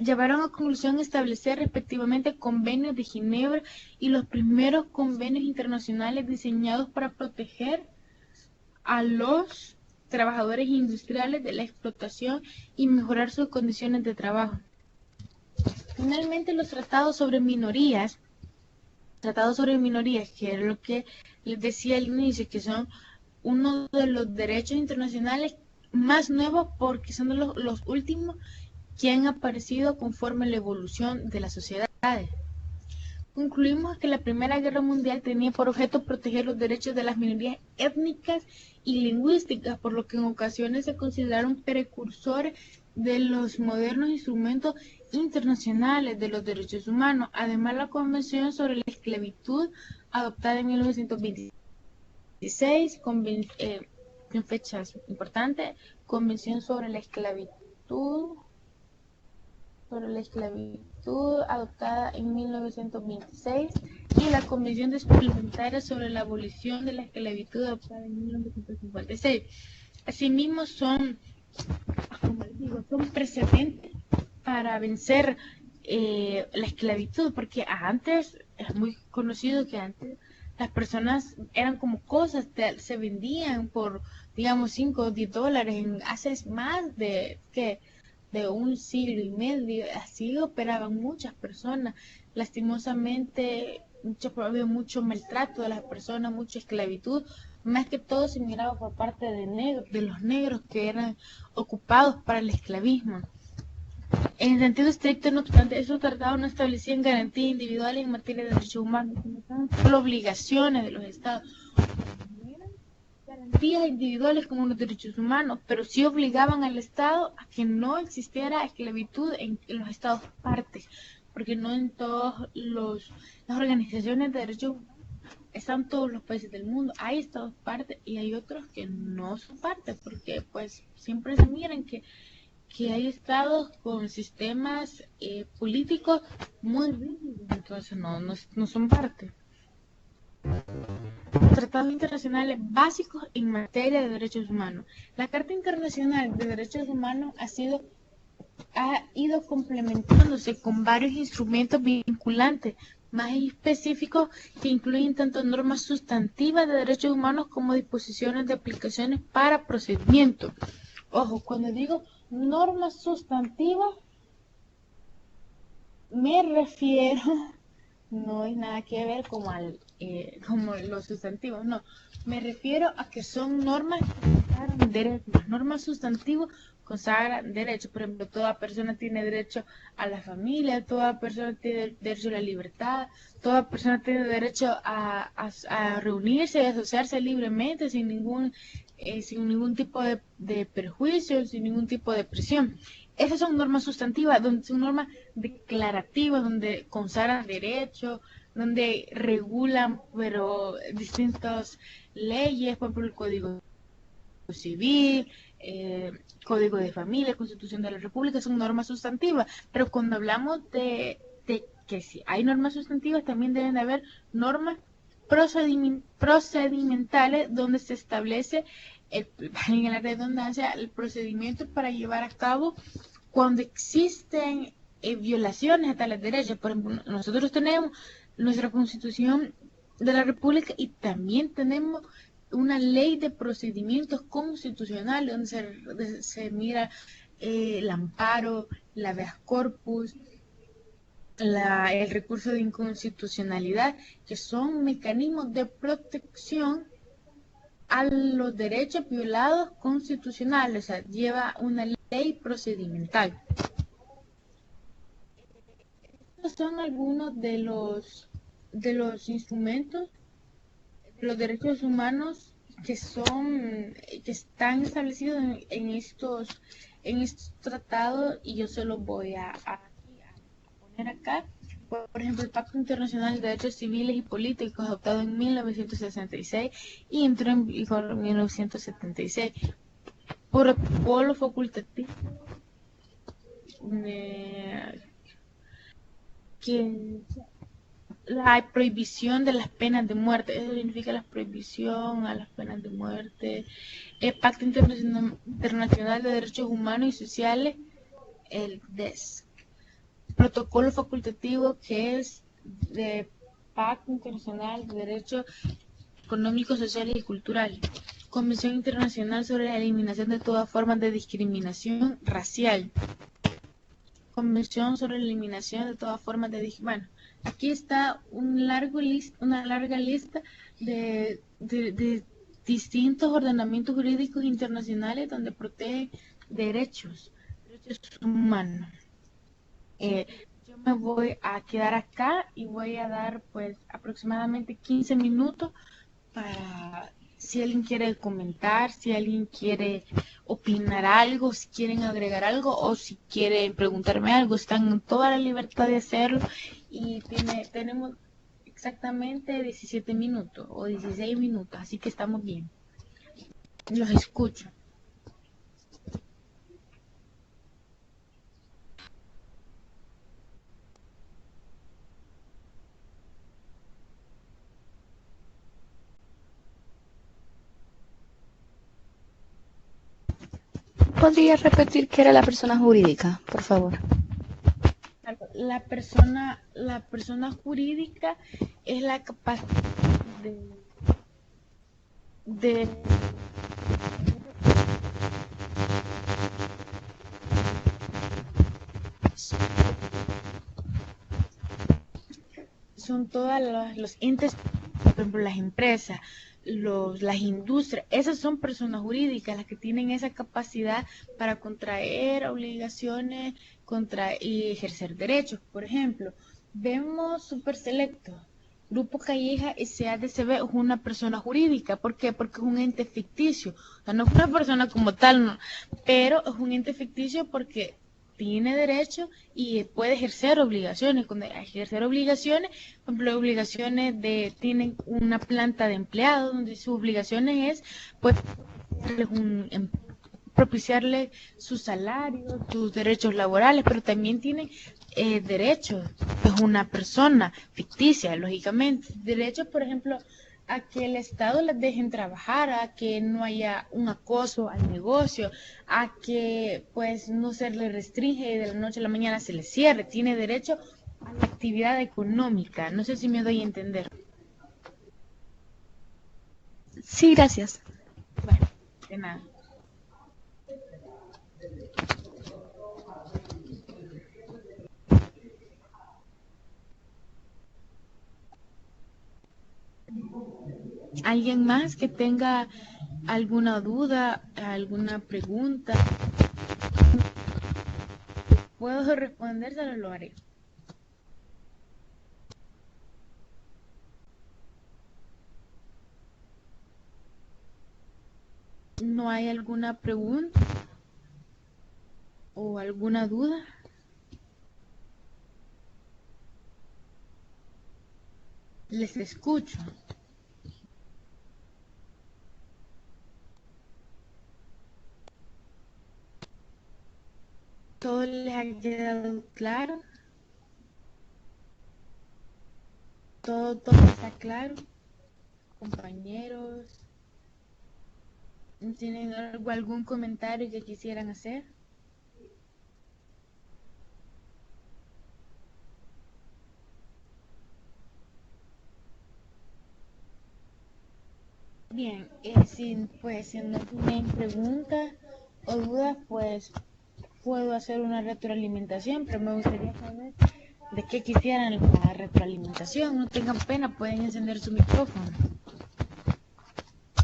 Llevaron a conclusión establecer respectivamente convenios de Ginebra y los primeros convenios internacionales diseñados para proteger a los trabajadores industriales de la explotación y mejorar sus condiciones de trabajo. Finalmente, los tratados sobre minorías Tratado sobre minorías, que es lo que les decía al inicio, que son uno de los derechos internacionales más nuevos porque son de los últimos que han aparecido conforme la evolución de las sociedades. Concluimos que la Primera Guerra Mundial tenía por objeto proteger los derechos de las minorías étnicas y lingüísticas, por lo que en ocasiones se consideraron precursores de los modernos instrumentos internacionales de los derechos humanos. Además, la Convención sobre la Esclavitud, adoptada en 1926, en fechas importantes, Convención sobre la esclavitud adoptada en 1926 y la Convención Suplementaria sobre la abolición de la esclavitud adoptada en 1956. Asimismo como les digo, son precedentes para vencer la esclavitud, porque antes es muy conocido que antes las personas eran como cosas, se vendían por, digamos, 5 o 10 dólares, hace más de un siglo y medio, así operaban muchas personas. Lastimosamente, había mucho maltrato de las personas, mucha esclavitud, más que todo se miraba por parte de los negros que eran ocupados para el esclavismo. En sentido estricto, no obstante, esos tratados no establecían garantías individuales en materia de derechos humanos, sino obligaciones de los estados. Garantías individuales como los derechos humanos, pero sí obligaban al Estado a que no existiera esclavitud en los estados partes, porque no en todas las organizaciones de derechos humanos están todos los países del mundo. Hay estados partes y hay otros que no son partes, porque pues siempre se miran que hay estados con sistemas políticos muy rígidos, entonces no son parte. Tratados internacionales básicos en materia de derechos humanos. La Carta Internacional de Derechos Humanos ha ido complementándose con varios instrumentos vinculantes más específicos que incluyen tanto normas sustantivas de derechos humanos como disposiciones de aplicaciones para procedimientos. Ojo, cuando digo normas sustantivas, me refiero, no es nada que ver como los sustantivos, no, me refiero a que son normas que consagran derechos. Las normas sustantivas consagran derechos, por ejemplo, toda persona tiene derecho a la familia, toda persona tiene derecho a la libertad, toda persona tiene derecho a reunirse y asociarse libremente sin ningún tipo de perjuicio, sin ningún tipo de presión. Esas son normas sustantivas, son normas declarativas, donde consagran derechos, donde regulan pero distintas leyes, por ejemplo el Código Civil, Código de Familia, Constitución de la República, son normas sustantivas. Pero cuando hablamos de que si hay normas sustantivas, también deben de haber normas procedimentales donde se establece en la redundancia, el procedimiento para llevar a cabo cuando existen violaciones a tales derechos. Por ejemplo, nosotros tenemos nuestra Constitución de la República y también tenemos una ley de procedimientos constitucionales donde se mira el amparo, la habeas corpus, el recurso de inconstitucionalidad, que son mecanismos de protección a los derechos violados constitucionales, o sea, lleva una ley procedimental. Estos son algunos de los instrumentos de los derechos humanos que están establecidos en estos tratados, y yo se los voy a poner acá. Por ejemplo, el Pacto Internacional de Derechos Civiles y Políticos, adoptado en 1966 y entró en vigor en 1976. Protocolo facultativo que la prohibición de las penas de muerte, eso significa la prohibición a las penas de muerte. El Pacto Internacional de Derechos Humanos y Sociales, el DESC. Protocolo facultativo, que es de Pacto Internacional de Derechos Económicos, Sociales y Culturales. Convención Internacional sobre la Eliminación de todas formas de discriminación racial. Convención sobre la eliminación de todas formas de Aquí está una larga lista de distintos ordenamientos jurídicos internacionales donde protege derechos humanos. Eh, yo me voy a quedar acá y voy a dar pues aproximadamente 15 minutos para si alguien quiere comentar, si alguien quiere opinar algo, si quieren agregar algo o si quieren preguntarme algo, están en toda la libertad de hacerlo y tenemos exactamente 17 minutos o 16 minutos, así que estamos bien. Los escucho. ¿Podría repetir qué era la persona jurídica, por favor? La persona jurídica es la capacidad de, de son todas los entes, por ejemplo, las empresas, las industrias, esas son personas jurídicas las que tienen esa capacidad para contraer obligaciones y ejercer derechos. Por ejemplo, vemos Super Selecto. Grupo Calleja SADCB es una persona jurídica. ¿Por qué? Porque es un ente ficticio. O sea, no es una persona como tal, no, pero es un ente ficticio porque tiene derecho y puede ejercer obligaciones. Cuando ejercer obligaciones, por ejemplo, tienen una planta de empleados donde sus obligaciones es pues propiciarle su salario, sus derechos laborales, pero también tienen derechos. Es una persona ficticia, lógicamente. Derechos, por ejemplo, a que el Estado les dejen trabajar, a que no haya un acoso al negocio, a que pues no se le restringe y de la noche a la mañana se le cierre. Tiene derecho a la actividad económica. No sé si me doy a entender. Sí, gracias. Bueno, de nada. ¿Alguien más que tenga alguna duda, alguna pregunta? ¿Puedo respondérselo? Lo haré. ¿No hay alguna pregunta o alguna duda? Les escucho. ¿Todo les ha quedado claro? ¿Todo está claro? Compañeros, ¿tienen algún comentario que quisieran hacer? Bien, si no tienen preguntas o dudas, pues puedo hacer una retroalimentación, pero me gustaría saber de qué quisieran la retroalimentación. No tengan pena, pueden encender su micrófono.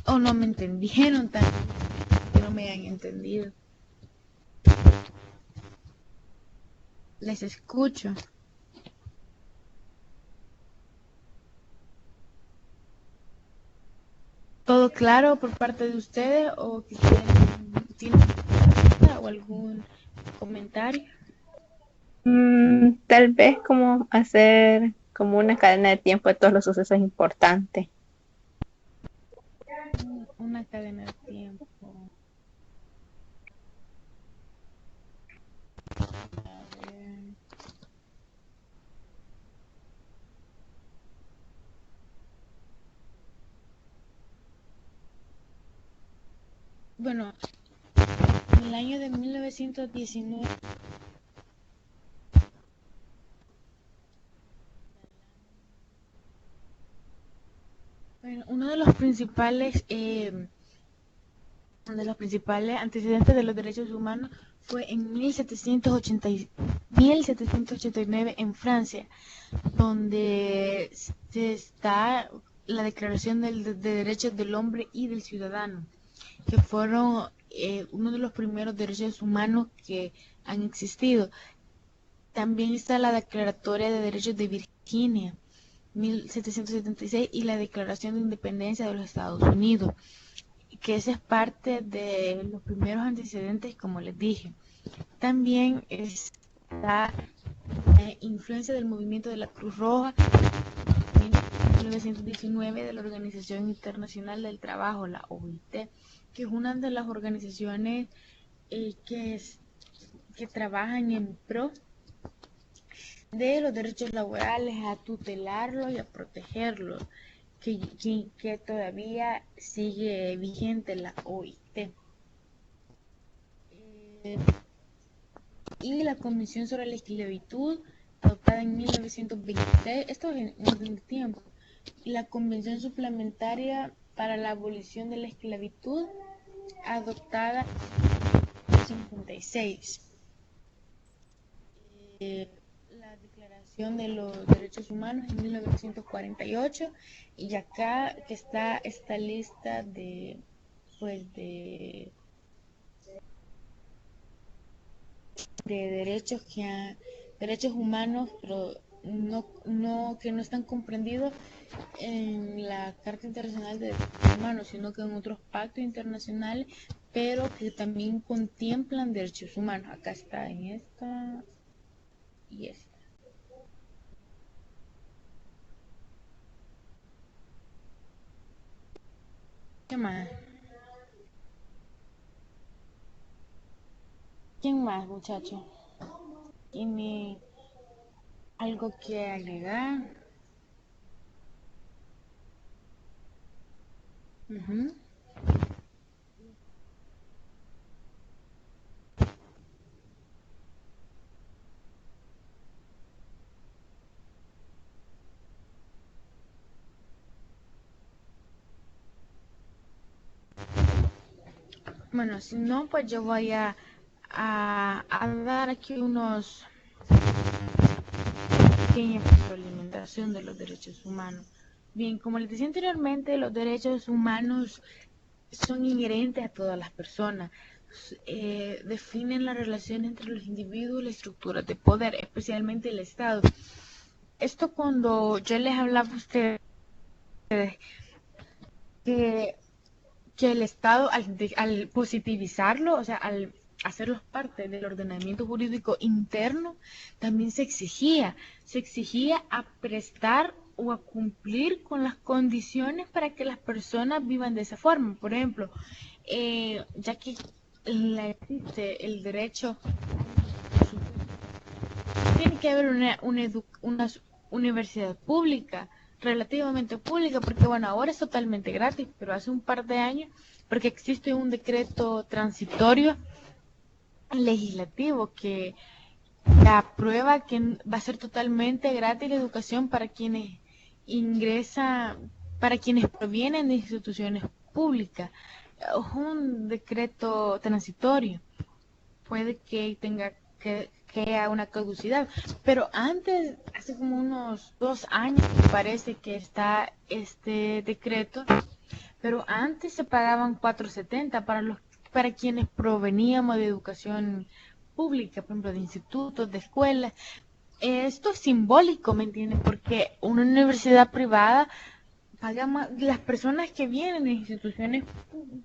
O no me entendieron tan que no me hayan entendido. Les escucho. ¿Todo claro por parte de ustedes o tienen o algún comentario? Tal vez como hacer como una cadena de tiempo de todos los sucesos importantes. Una cadena de tiempo. A ver. Bueno, en el año de 1919, bueno, uno de los principales antecedentes de los derechos humanos fue en 1789 1789 en Francia, donde está la Declaración de Derechos del Hombre y del Ciudadano, que fueron uno de los primeros derechos humanos que han existido. También está la Declaratoria de Derechos de Virginia, 1776, y la Declaración de Independencia de los Estados Unidos, que esa es parte de los primeros antecedentes, como les dije. También está la influencia del movimiento de la Cruz Roja en 1919 de la Organización Internacional del Trabajo, la OIT, que es una de las organizaciones que trabajan en pro de los derechos laborales, a tutelarlos y a protegerlos, que todavía sigue vigente la OIT. Y la Convención sobre la Esclavitud, adoptada en 1926, esto es en orden de tiempo, y la Convención Suplementaria para la Abolición de la Esclavitud, adoptada en 1956. La Declaración de los Derechos Humanos en 1948, y acá que está esta lista de derechos derechos humanos, pero que no están comprendidos en la Carta Internacional de Derechos Humanos, sino que en otros pactos internacionales, pero que también contemplan derechos humanos. Acá está en esta y esta. ¿Qué más? ¿Quién más, muchacho? ¿Tiene algo que agregar? Uh-huh. Bueno, si no, pues yo voy a dar aquí unos pequeña retroalimentación de los derechos humanos. Bien, como les decía anteriormente, los derechos humanos son inherentes a todas las personas. Definen la relación entre los individuos y las estructuras de poder, especialmente el Estado. Esto cuando yo les hablaba a ustedes que, que el Estado al positivizarlo, o sea, al hacerlos parte del ordenamiento jurídico interno, también se exigía a prestar o a cumplir con las condiciones para que las personas vivan de esa forma. Por ejemplo, ya que existe el derecho, tiene que haber una universidad pública, relativamente pública, porque bueno, ahora es totalmente gratis, pero hace un par de años, porque existe un decreto transitorio legislativo que aprueba que va a ser totalmente gratis la educación para quienes ingresan, para quienes provienen de instituciones públicas. Es un decreto transitorio, puede que tenga que haya una caducidad, pero antes, hace como unos 2 años, parece que está este decreto, pero antes se pagaban 4.70 para quienes proveníamos de educación pública, por ejemplo, de institutos, de escuelas. Esto es simbólico, ¿me entiendes? Porque una universidad privada paga más, las personas que vienen de instituciones públicas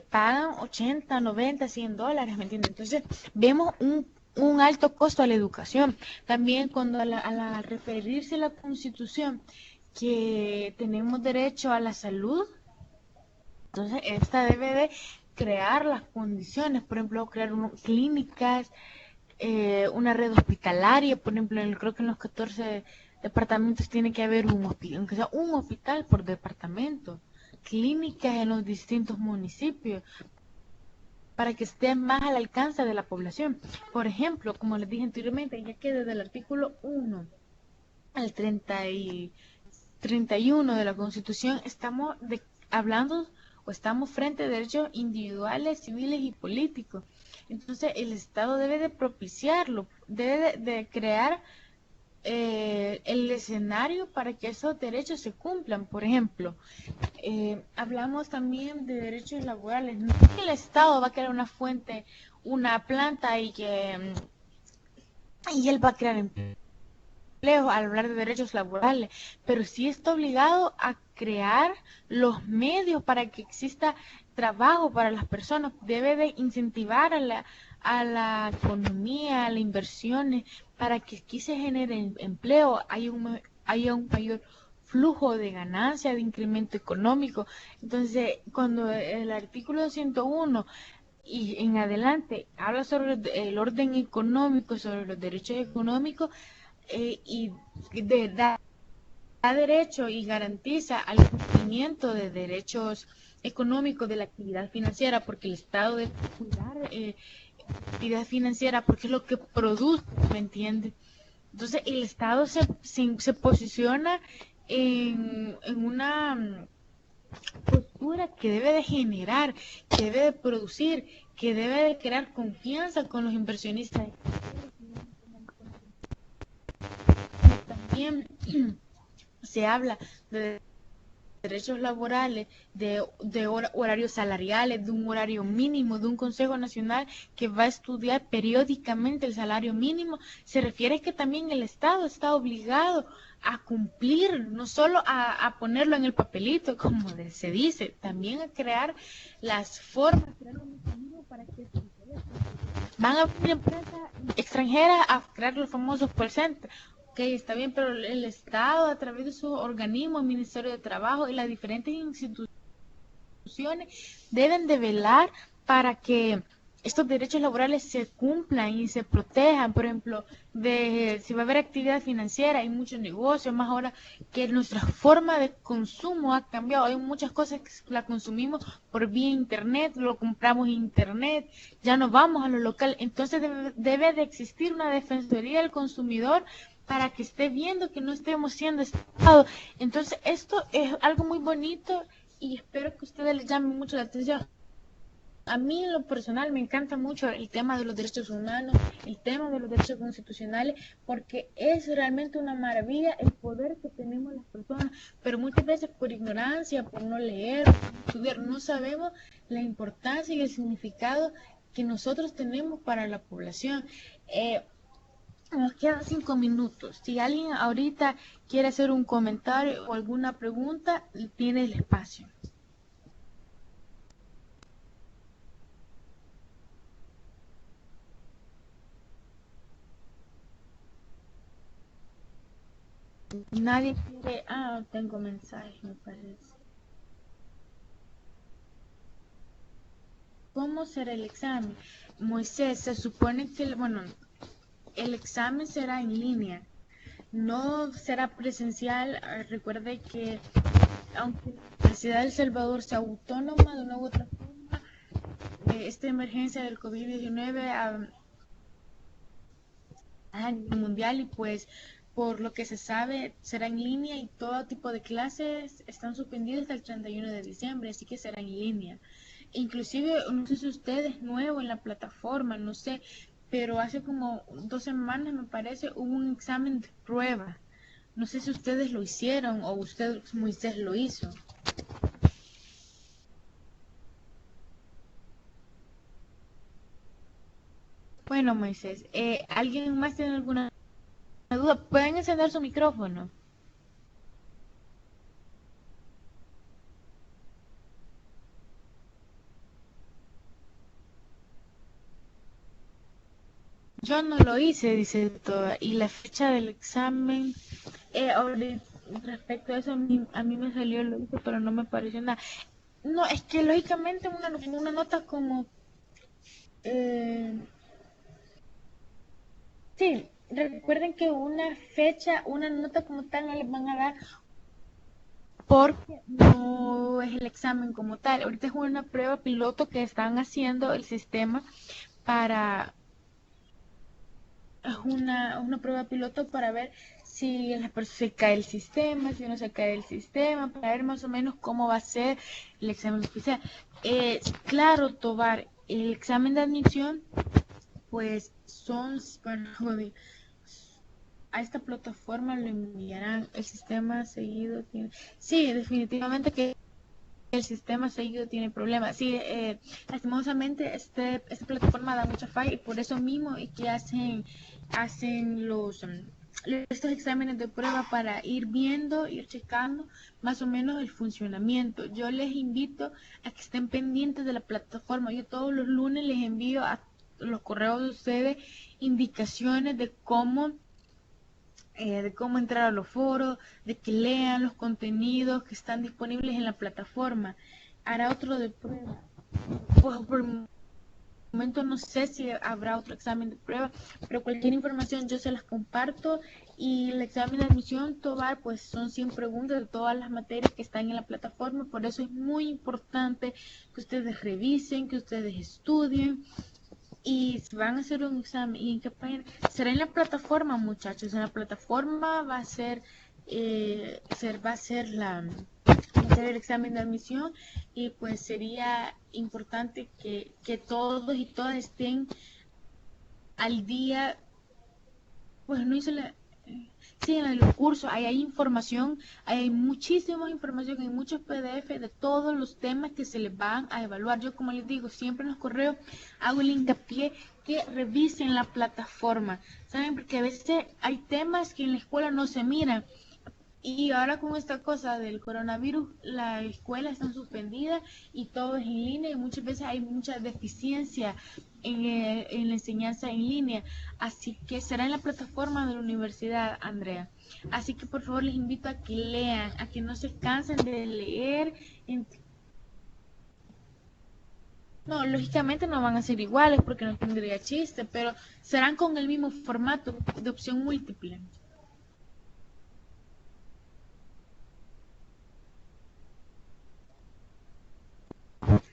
pagan 80, 90, 100 dólares, ¿me entiendes? Entonces, vemos un alto costo a la educación. También cuando al referirse a la Constitución que tenemos derecho a la salud, entonces esta debe de crear las condiciones, por ejemplo, crear clínicas, una red hospitalaria, por ejemplo, creo que en los 14 departamentos tiene que haber un hospital, aunque sea un hospital por departamento, clínicas en los distintos municipios, para que estén más al alcance de la población. Por ejemplo, como les dije anteriormente, ya que desde el artículo 1 al 31 de la Constitución estamos hablando o estamos frente a derechos individuales, civiles y políticos. Entonces el Estado debe de propiciarlo, debe de crear el escenario para que esos derechos se cumplan. Por ejemplo, hablamos también de derechos laborales. No es que el Estado va a crear una fuente, una planta y él va a crear empleo al hablar de derechos laborales, pero sí está obligado a crear los medios para que exista trabajo para las personas. Debe de incentivar a la economía, a las inversiones, para que aquí se genere empleo, haya un mayor flujo de ganancia, de incremento económico. Entonces, cuando el artículo 101 y en adelante habla sobre el orden económico, sobre los derechos económicos, y da derecho y garantiza al cumplimiento de derechos económicos de la actividad financiera, porque el Estado debe cuidar la actividad financiera, porque es lo que produce, ¿me entiendes? Entonces el Estado se posiciona en una postura que debe de generar, que debe de producir, que debe de crear confianza con los inversionistas. También se habla de derechos laborales, de horarios salariales, de un horario mínimo, de un Consejo Nacional que va a estudiar periódicamente el salario mínimo. Se refiere que también el Estado está obligado a cumplir, no solo a ponerlo en el papelito, como se dice, también a crear las formas, crear los mecanismos para que van a venir empresas extranjeras a crear los famosos call centers. Ok, está bien, pero el Estado, a través de sus organismos, el Ministerio de Trabajo y las diferentes instituciones, deben de velar para que estos derechos laborales se cumplan y se protejan. Por ejemplo, si va a haber actividad financiera, hay muchos negocios, más ahora que nuestra forma de consumo ha cambiado. Hay muchas cosas que la consumimos por vía internet, lo compramos en internet, ya no vamos a lo local. Entonces debe de existir una defensoría del consumidor para que esté viendo que no estemos siendo estafados. Entonces esto es algo muy bonito y espero que a ustedes les llame mucho la atención. A mí en lo personal me encanta mucho el tema de los derechos humanos, el tema de los derechos constitucionales, porque es realmente una maravilla el poder que tenemos las personas, pero muchas veces por ignorancia, por no leer, por no estudiar, no sabemos la importancia y el significado que nosotros tenemos para la población. Nos quedan 5 minutos. Si alguien ahorita quiere hacer un comentario o alguna pregunta, tiene el espacio. Nadie quiere. Ah, tengo mensaje, me parece. ¿Cómo será el examen? Moisés, se supone que, bueno, el examen será en línea, no será presencial. Recuerde que, aunque la Universidad de El Salvador sea autónoma de una u otra forma, esta emergencia del COVID-19 a nivel mundial y pues por lo que se sabe será en línea y todo tipo de clases están suspendidas hasta el 31 de diciembre, así que será en línea. Inclusive, no sé si usted es nuevo en la plataforma, no sé, pero hace como 2 semanas me parece hubo un examen de prueba. No sé si ustedes lo hicieron o usted, Moisés, lo hizo. Bueno, Moisés, ¿alguien más tiene alguna duda? Pueden encender su micrófono. Yo no lo hice, dice toda. Y la fecha del examen, ahorita, respecto a eso, a mí me salió lo hice, pero no me pareció nada. No, es que lógicamente una nota como, eh, sí, recuerden que una fecha, una nota como tal no les van a dar porque no es el examen como tal. Ahorita es una prueba piloto que están haciendo el sistema para es una prueba piloto para ver si se cae el sistema, si no se cae el sistema, para ver más o menos cómo va a ser el examen oficial. Claro, Tobar, El examen de admisión, pues bueno, a esta plataforma lo enviarán. El sistema seguido tiene... Sí, definitivamente que el sistema seguido tiene problemas. Sí, lastimosamente esta plataforma da mucha falla y por eso mismo y que hacen estos exámenes de prueba para ir viendo, ir checando más o menos el funcionamiento. Yo les invito a que estén pendientes de la plataforma. Yo todos los lunes les envío a los correos de ustedes indicaciones de cómo entrar a los foros, de que lean los contenidos que están disponibles en la plataforma. Hará otro de prueba. Pues por el momento no sé si habrá otro examen de prueba, pero cualquier información yo se las comparto. Y el examen de admisión Tobar, pues son 100 preguntas de todas las materias que están en la plataforma. Por eso es muy importante que ustedes revisen, que ustedes estudien. Y si van a hacer un examen, ¿y en qué página? Será en la plataforma, muchachos. En la plataforma va a ser el examen de admisión. Y pues sería importante que todos y todas estén al día. Pues no hice sí, en el curso hay información, hay muchísima información, hay muchos PDF de todos los temas que se les van a evaluar. Yo, como les digo, siempre en los correos hago el hincapié que revisen la plataforma, ¿saben? Porque a veces hay temas que en la escuela no se miran. Y ahora con esta cosa del coronavirus, la escuela está suspendida y todo es en línea y muchas veces hay mucha deficiencia en la enseñanza en línea. Así que será en la plataforma de la universidad, Andrea. Así que por favor les invito a que lean, a que no se cansen de leer. No, lógicamente no van a ser iguales porque no tendría chiste, pero serán con el mismo formato de opción múltiple.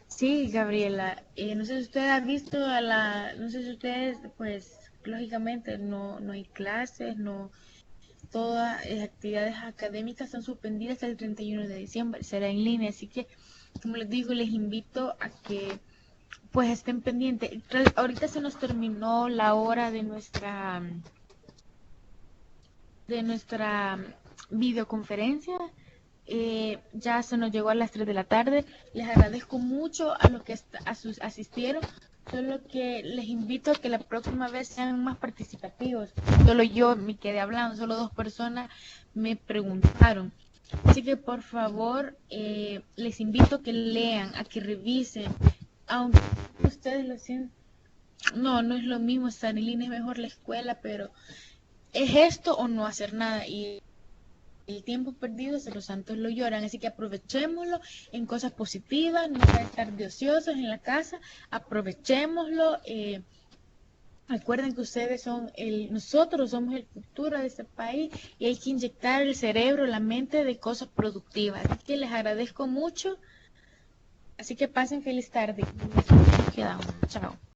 Sí, Gabriela, no sé si usted ha visto no sé si ustedes, pues, lógicamente no hay clases, no, todas las actividades académicas están suspendidas hasta el 31 de diciembre, será en línea, así que, como les digo, les invito a que, pues, estén pendientes. Ahorita se nos terminó la hora de nuestra videoconferencia. Ya se nos llegó a las 3 de la tarde. Les agradezco mucho a los que asistieron. Solo que les invito a que la próxima vez sean más participativos. Solo yo me quedé hablando, solo 2 personas me preguntaron. Así que por favor, les invito a que lean, a que revisen. Aunque ustedes lo sientan, no es lo mismo estar en línea, es mejor la escuela, pero ¿es esto o no hacer nada? Y el tiempo perdido se los santos lo lloran, así que aprovechémoslo en cosas positivas, no para estar de ociosos en la casa, aprovechémoslo. Recuerden que nosotros somos el futuro de este país y hay que inyectar el cerebro, la mente de cosas productivas. Así que les agradezco mucho, así que pasen feliz tarde. Quedamos. Chao.